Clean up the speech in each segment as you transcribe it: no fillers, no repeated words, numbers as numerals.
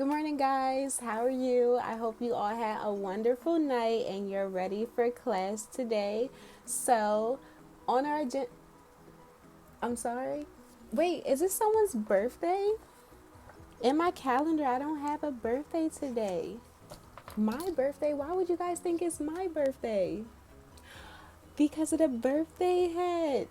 Good morning, guys. How are you? I hope you all had a wonderful night and you're ready for class today. So, on our agenda, I'm sorry. Wait, is it someone's birthday? In my calendar, I don't have a birthday today. My birthday? Why would you guys think it's my birthday? Because of the birthday hat.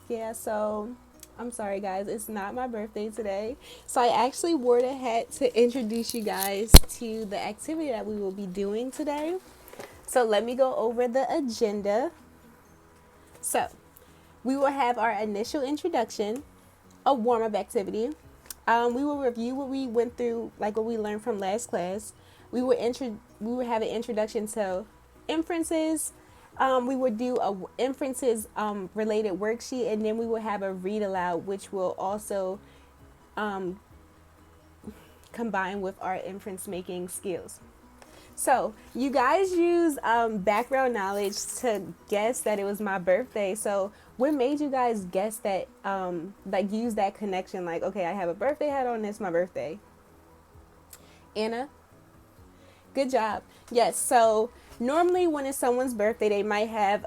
Yeah, so I'm sorry, guys. It's not my birthday today. So I actually wore the hat to introduce you guys to the activity that we will be doing today. So let me go over the agenda. So we will have our initial introduction, a warm up activity. We will review what we went through, like what we learned from last class. We will have an introduction to inferences. We would do a inferences related worksheet, and then we will have a read aloud, which will also combine with our inference making skills. So you guys use background knowledge to guess that it was my birthday. So what made you guys guess that? Like use that connection. Like, okay, I have a birthday hat on. It's my birthday. Anna, good job. Yes. So normally when it's someone's birthday, they might have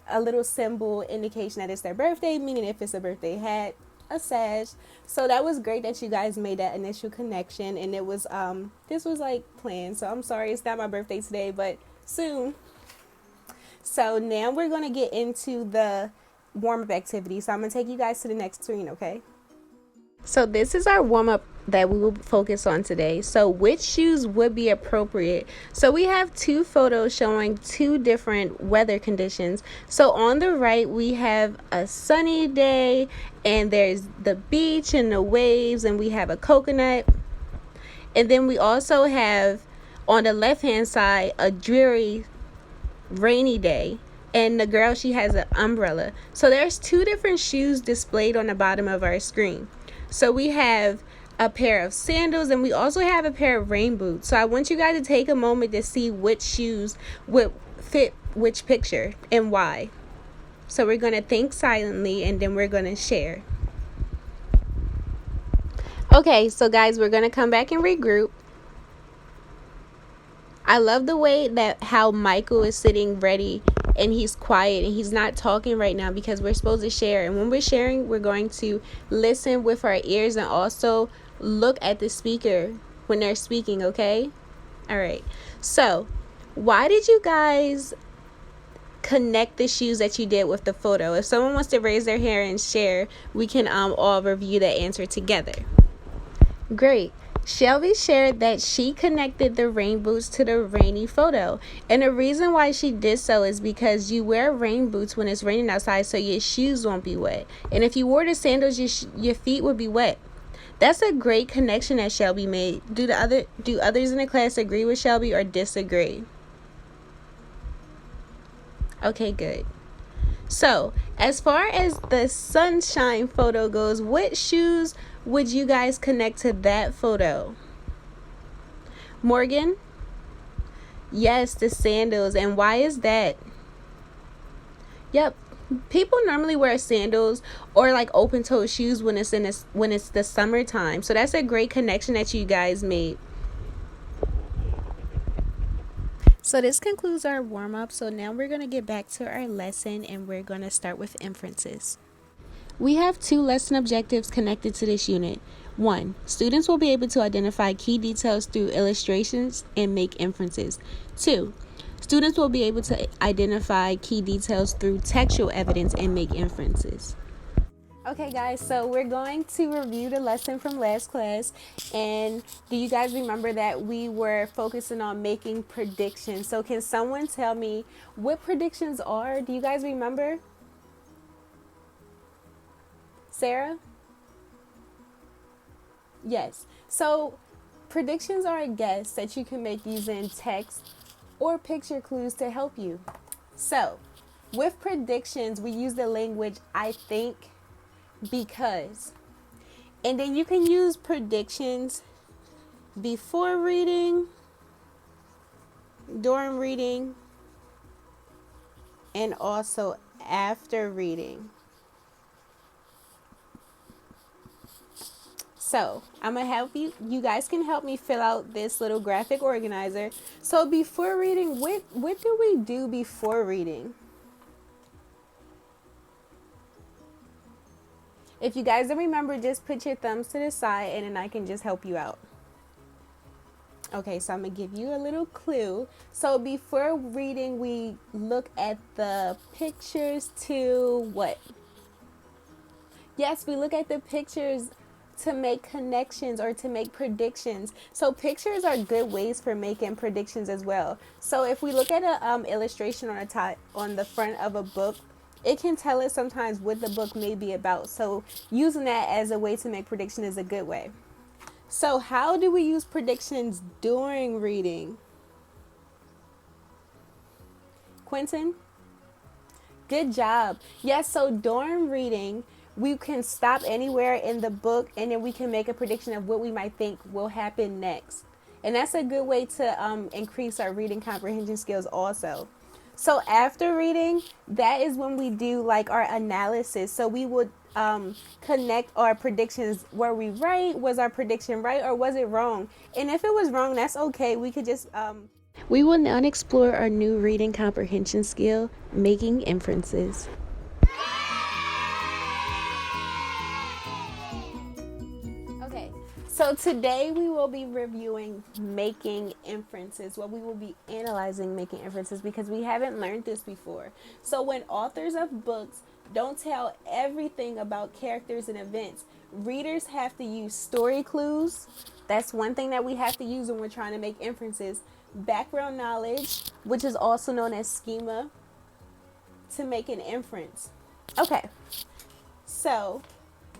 a little symbol indication that it's their birthday. Meaning if it's a birthday hat, a sash. So that was great that you guys made that initial connection, and it was this was like planned. So I'm sorry it's not my birthday today, but soon. So now we're gonna get into the warm up activity. So I'm gonna take you guys to the next screen, okay? So this is our warm up that we will focus on today. So which shoes would be appropriate? So we have two photos showing two different weather conditions. So on the right we have a sunny day and there's the beach and the waves and we have a coconut. And then we also have on the left hand side a dreary rainy day and the girl, she has an umbrella. So there's two different shoes displayed on the bottom of our screen. So we have a pair of sandals and we also have a pair of rain boots. So I want you guys to take a moment to see which shoes would fit which picture and why. So we're going to think silently and then we're going to share. Okay, so guys, we're going to come back and regroup. I love the way that how Michael is sitting ready and he's quiet and he's not talking right now because we're supposed to share. And when we're sharing, we're going to listen with our ears and also look at the speaker when they're speaking, okay? All right. So, why did you guys connect the shoes that you did with the photo? If someone wants to raise their hand and share, we can all review that answer together. Great. Shelby shared that she connected the rain boots to the rainy photo. And the reason why she did so is because you wear rain boots when it's raining outside so your shoes won't be wet. And if you wore the sandals, your feet would be wet. That's a great connection that Shelby made. Do others in the class agree with Shelby or disagree? Okay, good. So, as far as the sunshine photo goes, what shoes would you guys connect to that photo? Morgan? Yes, the sandals. And why is that? Yep. People normally wear sandals or like open-toed shoes when it's the summertime. So that's a great connection that you guys made. So this concludes our warm-up. So now we're going to get back to our lesson and we're going to start with inferences. We have two lesson objectives connected to this unit. 1. Students will be able to identify key details through illustrations and make inferences. 2. Students will be able to identify key details through textual evidence and make inferences. Okay, guys, so we're going to review the lesson from last class. And do you guys remember that we were focusing on making predictions? So can someone tell me what predictions are? Do you guys remember? Sarah? Yes. So predictions are a guess that you can make using text or picture clues to help you. So with predictions, we use the language I think, because. And then you can use predictions before reading, during reading, and also after reading. So I'm gonna help you. You guys can help me fill out this little graphic organizer. So before reading, what do we do before reading? If you guys don't remember, just put your thumbs to the side and then I can just help you out. Okay, so I'm gonna give you a little clue. So before reading, we look at the pictures to what? Yes, we look at the pictures to make connections or to make predictions. So pictures are good ways for making predictions as well. So if we look at a illustration on the front of a book, it can tell us sometimes what the book may be about. So using that as a way to make prediction is a good way. So how do we use predictions during reading? Quentin? Good job. Yes, so during reading, we can stop anywhere in the book and then we can make a prediction of what we might think will happen next. And that's a good way to increase our reading comprehension skills also. So after reading, that is when we do like our analysis. So we would connect our predictions. Were we right? Was our prediction right or was it wrong? And if it was wrong, that's okay. We could just we will now explore our new reading comprehension skill, making inferences. Okay, so today we will be reviewing making inferences. Well, we will be analyzing making inferences because we haven't learned this before. So when authors of books don't tell everything about characters and events, readers have to use story clues. That's one thing that we have to use when we're trying to make inferences. Background knowledge, which is also known as schema, to make an inference. Okay, so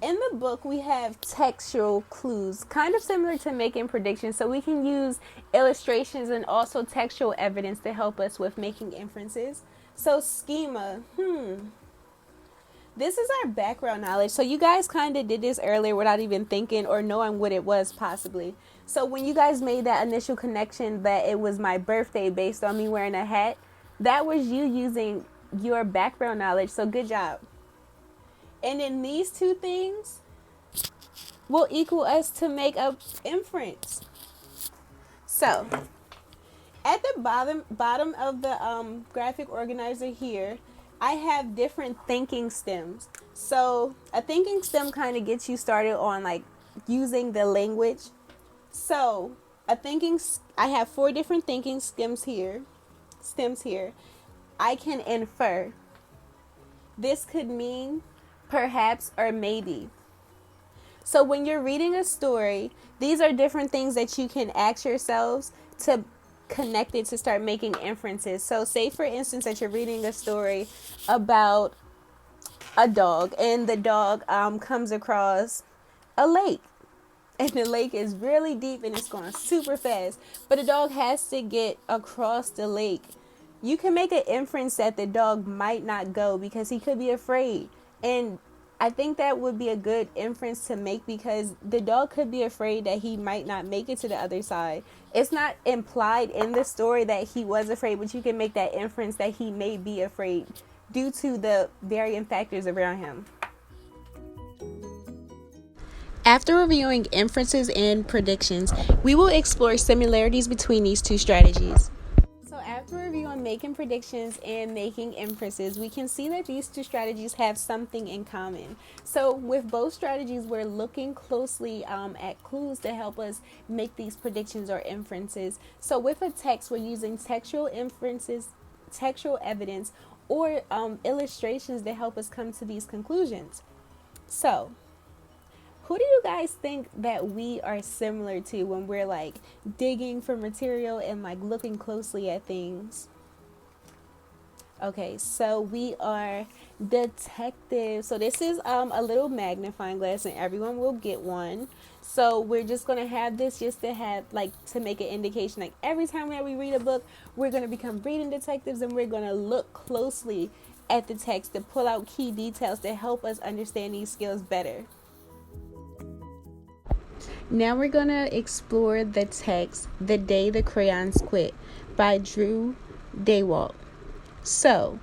in the book we have textual clues, kind of similar to making predictions. So we can use illustrations and also textual evidence to help us with making inferences. So schema, this is our background knowledge. So you guys kind of did this earlier without even thinking or knowing what it was possibly. So when you guys made that initial connection that it was my birthday based on me wearing a hat, that was you using your background knowledge. So good job. And then these two things will equal us to make an inference. So at the bottom of the graphic organizer here, I have different thinking stems. So a thinking stem kind of gets you started on like using the language. So I have 4 different thinking stems here. I can infer. This could mean perhaps or maybe. So when you're reading a story, these are different things that you can ask yourselves to connect it to start making inferences. So say for instance that you're reading a story about a dog and the dog comes across a lake. And the lake is really deep and it's going super fast. But the dog has to get across the lake. You can make an inference that the dog might not go because he could be afraid. And I think that would be a good inference to make because the dog could be afraid that he might not make it to the other side. It's not implied in the story that he was afraid, but you can make that inference that he may be afraid due to the varying factors around him. After reviewing inferences and predictions, we will explore similarities between these two strategies. So after reviewing making predictions and making inferences, we can see that these two strategies have something in common. So with both strategies, we're looking closely at clues to help us make these predictions or inferences. So with a text, we're using textual inferences, textual evidence, or illustrations to help us come to these conclusions. So who do you guys think that we are similar to when we're like digging for material and like looking closely at things? Okay, so we are detectives. So this is a little magnifying glass and everyone will get one. So we're just going to have this just to have like to make an indication like every time that we read a book, we're going to become reading detectives and we're going to look closely at the text to pull out key details to help us understand these skills better. Now we're going to explore the text, The Day the Crayons Quit by Drew Daywalt. So,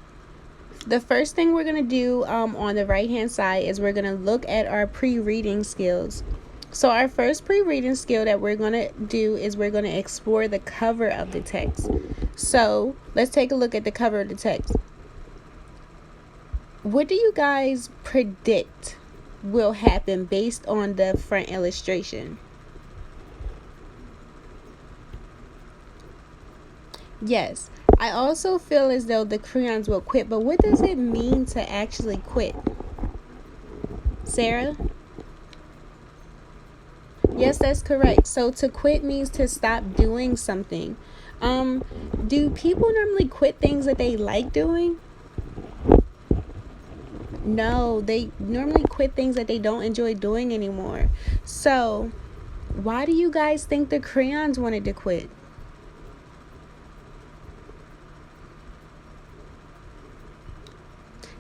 the first thing we're going to do on the right-hand side is we're going to look at our pre-reading skills. So our first pre-reading skill that we're going to do is we're going to explore the cover of the text. So let's take a look at the cover of the text. What do you guys predict will happen based on the front illustration? Yes, I also feel as though the crayons will quit, but what does it mean to actually quit? Sarah? Yes, that's correct. So to quit means to stop doing something. Do people normally quit things that they like doing? No, they normally quit things that they don't enjoy doing anymore. So, why do you guys think the crayons wanted to quit?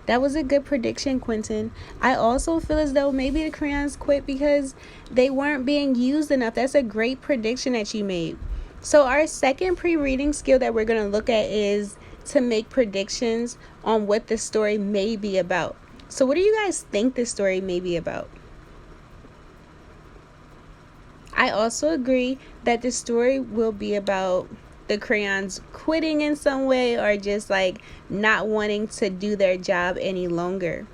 That was a good prediction, Quentin. I also feel as though maybe the crayons quit because they weren't being used enough. That's a great prediction that you made. So our second pre-reading skill that we're going to look at is to make predictions on what the story may be about. So what do you guys think the story may be about? I also agree that the story will be about the crayons quitting in some way or just like not wanting to do their job any longer.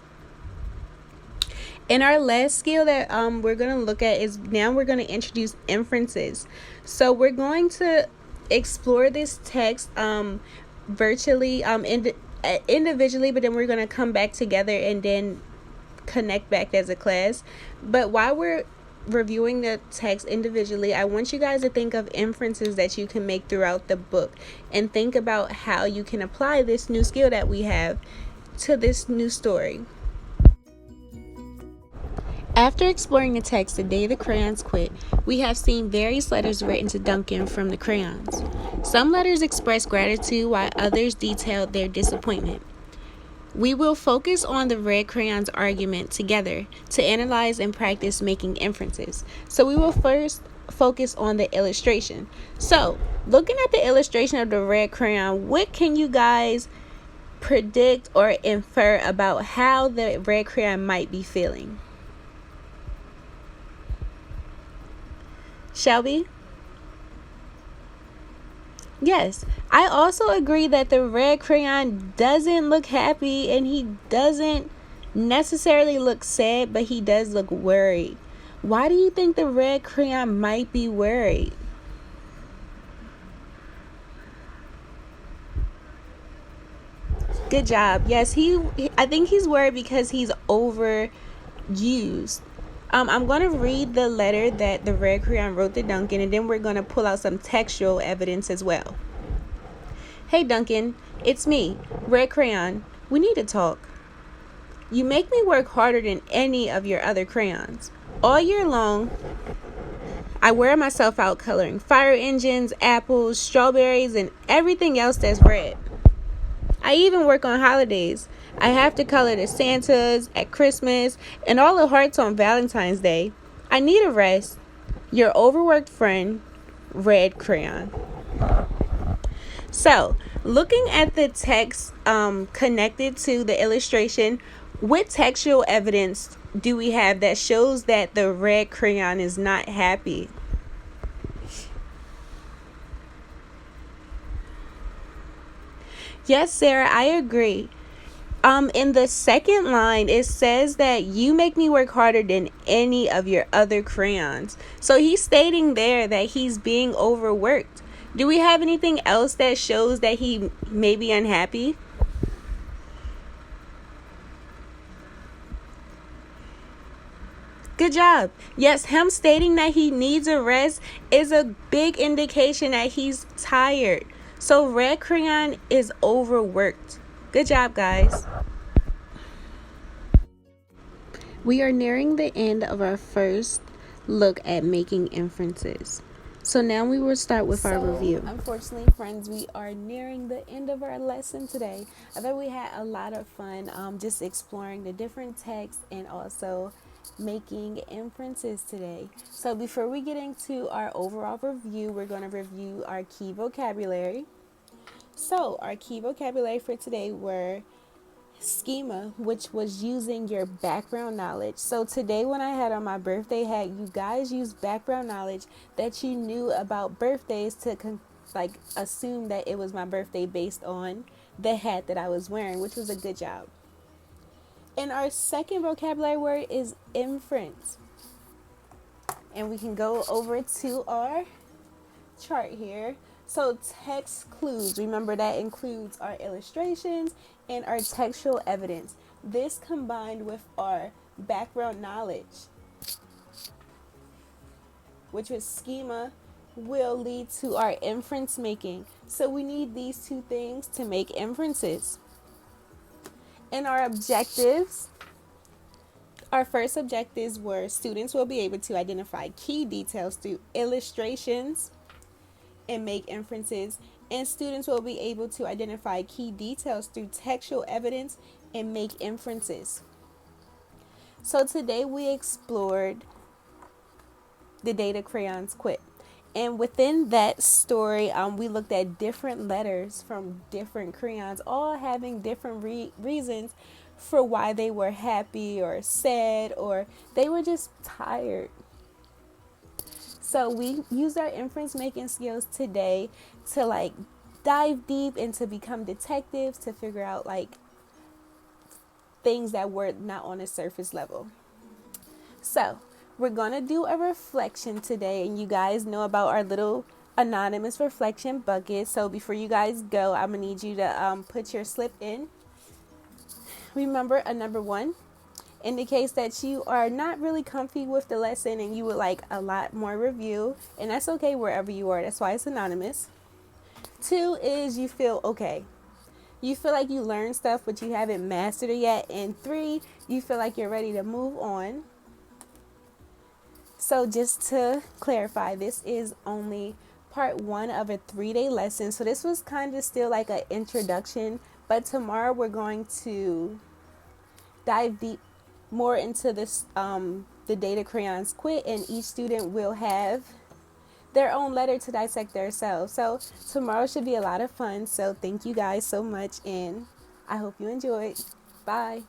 And our last skill that we're going to look at is now we're going to introduce inferences. So we're going to explore this text virtually, individually, but then we're going to come back together and then connect back as a class. But while we're reviewing the text individually, I want you guys to think of inferences that you can make throughout the book and think about how you can apply this new skill that we have to this new story. After exploring the text The Day the Crayons Quit, we have seen various letters written to Duncan from the crayons. Some letters express gratitude while others detailed their disappointment. We will focus on the red crayon's argument together to analyze and practice making inferences. So we will first focus on the illustration. So looking at the illustration of the red crayon, what can you guys predict or infer about how the red crayon might be feeling? Shelby? Yes, I also agree that the red crayon doesn't look happy and he doesn't necessarily look sad, but he does look worried. Why do you think the red crayon might be worried? Good job. Yes, I think he's worried because he's overused. I'm going to read the letter that the red crayon wrote to Duncan, and then we're going to pull out some textual evidence as well. Hey Duncan, it's me, Red Crayon. We need to talk. You make me work harder than any of your other crayons. All year long, I wear myself out coloring fire engines, apples, strawberries, and everything else that's red. I even work on holidays. I have to color the Santas at Christmas and all the hearts on Valentine's Day. I need a rest. Your overworked friend, Red Crayon. So, looking at the text connected to the illustration, what textual evidence do we have that shows that the red crayon is not happy? Yes, Sarah, I agree. In the second line, it says that you make me work harder than any of your other crayons. So he's stating there that he's being overworked. Do we have anything else that shows that he may be unhappy? Good job. Yes, him stating that he needs a rest is a big indication that he's tired. So red crayon is overworked. Good job, guys. We are nearing the end of our first look at making inferences. So now we will start with our review. Unfortunately, friends, we are nearing the end of our lesson today. I thought we had a lot of fun just exploring the different texts and also making inferences today. So before we get into our overall review, we're going to review our key vocabulary. So our key vocabulary for today were schema, which was using your background knowledge. So today when I had on my birthday hat, you guys used background knowledge that you knew about birthdays to like assume that it was my birthday based on the hat that I was wearing, which was a good job. And our second vocabulary word is inference. And we can go over to our chart here. So text clues, remember that includes our illustrations and our textual evidence. This combined with our background knowledge, which was schema, will lead to our inference making. So we need these two things to make inferences. And our objectives, our first objectives were students will be able to identify key details through illustrations and make inferences, and students will be able to identify key details through textual evidence and make inferences. So today we explored the day the crayons quit. And within that story, we looked at different letters from different crayons, all having different reasons for why they were happy or sad or they were just tired. So we used our inference making skills today to like dive deep and to become detectives, to figure out like things that were not on a surface level. So we're going to do a reflection today, and you guys know about our little anonymous reflection bucket. So before you guys go, I'm going to need you to put your slip in. Remember, a number 1 indicates that you are not really comfy with the lesson and you would like a lot more review, and that's okay wherever you are. That's why it's anonymous. 2 is you feel okay. You feel like you learned stuff but you haven't mastered it yet. And 3, you feel like you're ready to move on. So just to clarify, this is only part 1 of a 3-day lesson. So this was kind of still like an introduction, but tomorrow we're going to dive deep more into this, the day the crayons quit, and each student will have their own letter to dissect themselves. So tomorrow should be a lot of fun. So thank you guys so much, and I hope you enjoyed. Bye.